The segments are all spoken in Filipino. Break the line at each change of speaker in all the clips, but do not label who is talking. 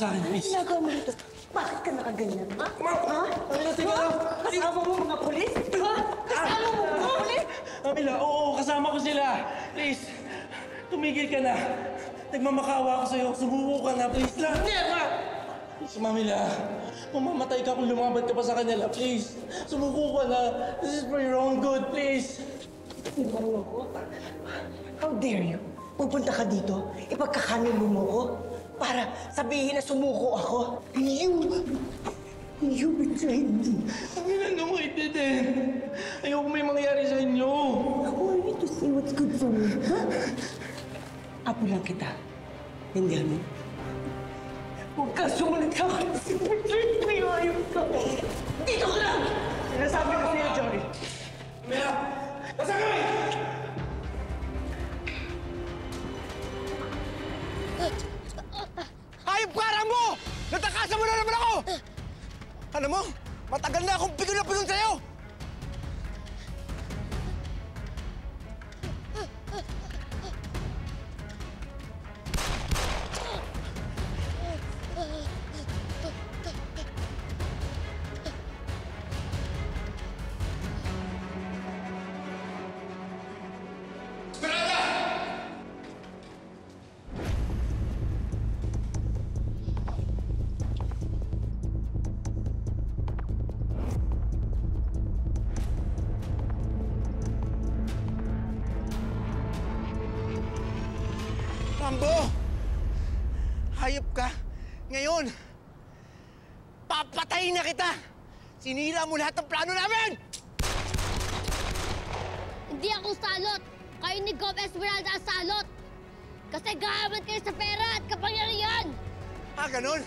sa akin, please.
Ginagawa mo rito. Bakit ka nakaganyan, ha? Ha?
Teka lang.
Kasama mo mga polis? Ha? Kasama mo mga polis?
Mamila, oo, kasama ko sila. Please, tumigil ka na. Nagmamakaawa ako sa'yo. Sumuko ka na, please lang.
Never!
Please, Mamila. Mamamatay ka kung lumaban ka pa sa kanila. Please, sumuko ka na. This is for your own good, please.
Ibaw ako. How dare you? Pupunta ka dito, ipagkakanulo mo ko para sabihin na sumuko ako. You betrayed me.
Mamila, no, I didn't. Ayoko may mangyari sa inyo.
I want you to see what's good for me, ha? Apo lang kita. Hindi mo. Huwag ka sumunod ka kasi betrayed me. Ayaw ka. Dito ka lang! Sinasabi ko sa'yo, Jory.
Mamila, nasakay!
Hayop ka, Rambo! Natakasan mo na naman ako! Alam mo, matagal na akong pigon na pigon sa'yo! Rambo! Hayop ka! Ngayon, papatayin na kita! Sinira mo lahat ng plano namin!
Hindi ako salot! Kayo ni Gov Esmeralda ang salot! Kasi gahaman kayo sa pera at kapangyarihan!
Ah, ganun?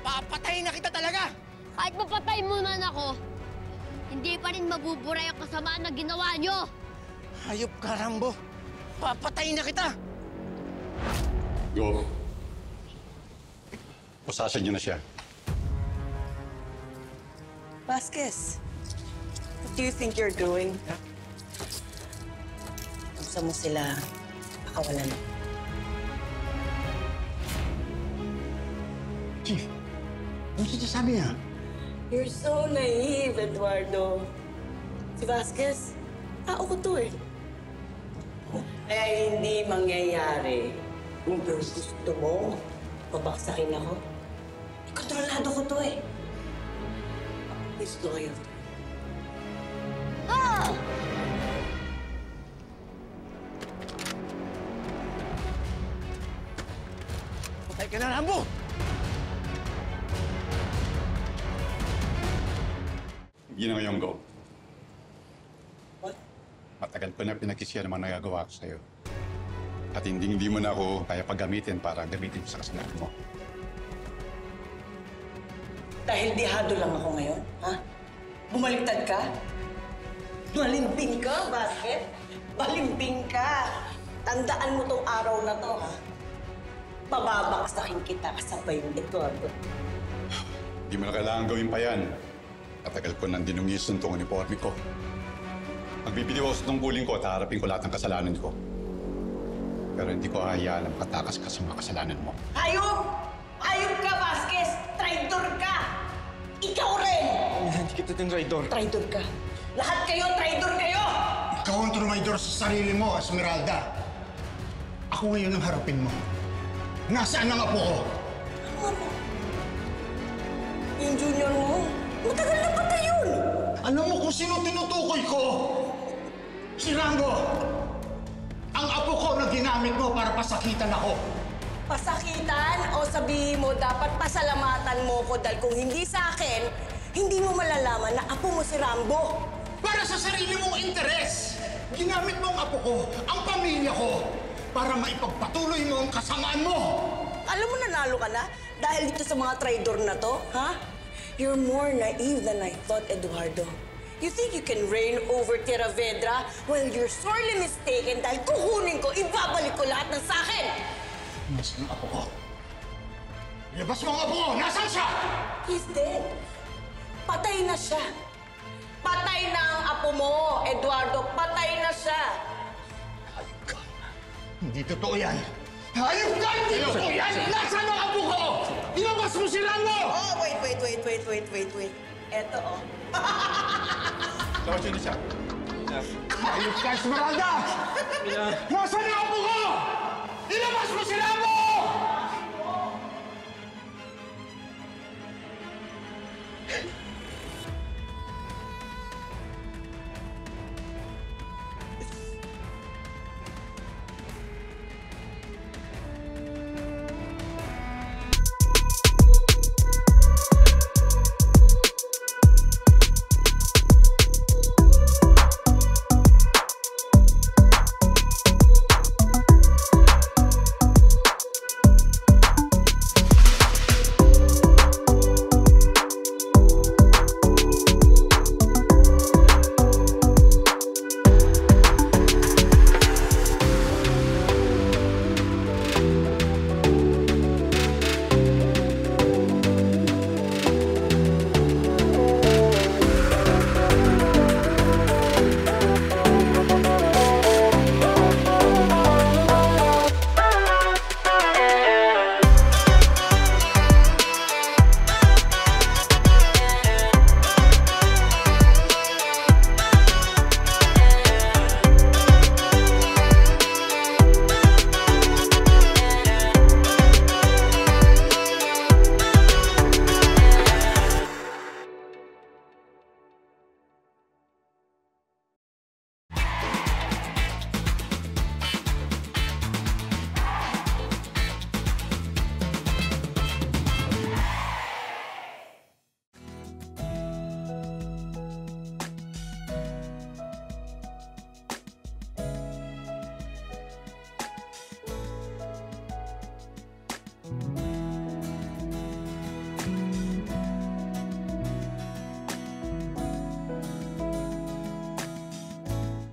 Papatayin na kita talaga!
Kahit mapatay mo man ako, hindi pa rin mabubura yung kasamaan na ginawa nyo!
Hayop ka, Rambo! Papatayin na kita!
Go. Pusasan niyo na siya.
Vasquez, what do you think you're doing? Gusto mo sila pakawalan?
Chief, ano sinasabi niya?
You're so naive, Eduardo. Si Vasquez, tao ko to eh. Kaya hindi mangyayari kung gusto mo, pabaksakin ako. Kontrolado ko to eh. He's loyal.
Ah!
Patay ka na, Rambo!
Yun na ngayon, Go.
What?
Matagal ko na pinagkisiyan naman nagagawa ko sa'yo. At hindi mo na ako kaya paggamitin para gamitin sa kasalanan mo.
Dahil dihado lang ako ngayon, ha? Bumaliktad ka? Balimbing ka, Vasquez? Balimbing ka! Tandaan mo tong araw na to, ha? Pababaksakin kita kasabay ng Eduardo.
Hindi mo na kailangan gawin pa yan. Matagal ko nang dinungis ng tong uniforme ko. Magbibidiwas ng bullying ko at haharapin ko lahat ng kasalanan ko. Pero hindi ko hahayaan na makatakas ka sa mga kasalanan mo.
Hayop! Hayop ka, Vasquez! Traitor ka! Ikaw rin!
Hindi kita tinraidor.
Traitor ka. Lahat kayo, traitor kayo!
Ikaw ang trumaydor sa sarili mo, Esmeralda. Ako ngayon ang harapin mo. Nasaan ang apo ko?
Ano? Yung junior mo, matagal na patay yun!
Alam mo kung sino tinutukoy ko? Si Rango! Ang apo ko na ginamit mo para pasakitan ako.
Pasakitan o sabihin mo dapat pasalamatan mo ko dahil kung hindi sa akin, hindi mo malalaman na apo mo si Rambo.
Para sa sarili mong interes! Ginamit mo ang apo ko, ang pamilya ko, para maipagpatuloy mo ang kasamaan mo!
Alam mo, nanalo ka na dahil dito sa mga traidor na to, ha? You're more naive than I thought, Eduardo. You think you can reign over Tiravedra? Well, you're sorely mistaken dahil kukunin ko, ibabalik ko lahat ng sakin!
Nasaan ang apo ko? Ilabas mo ang apo ko! Nasaan siya?
He's dead. Patay na siya. Patay na ang apo mo, Eduardo. Patay na siya.
Hindi totoo yan. Hayop ka! Hindi ko yan! Nasaan ang apo ko? Ilabas mo si Rango!
Oh, wait. Eto, oh.
Labas yun siya.
Hayop ka, Esmeralda! Nasaan ang apo ko? Ilabas mo si Rango!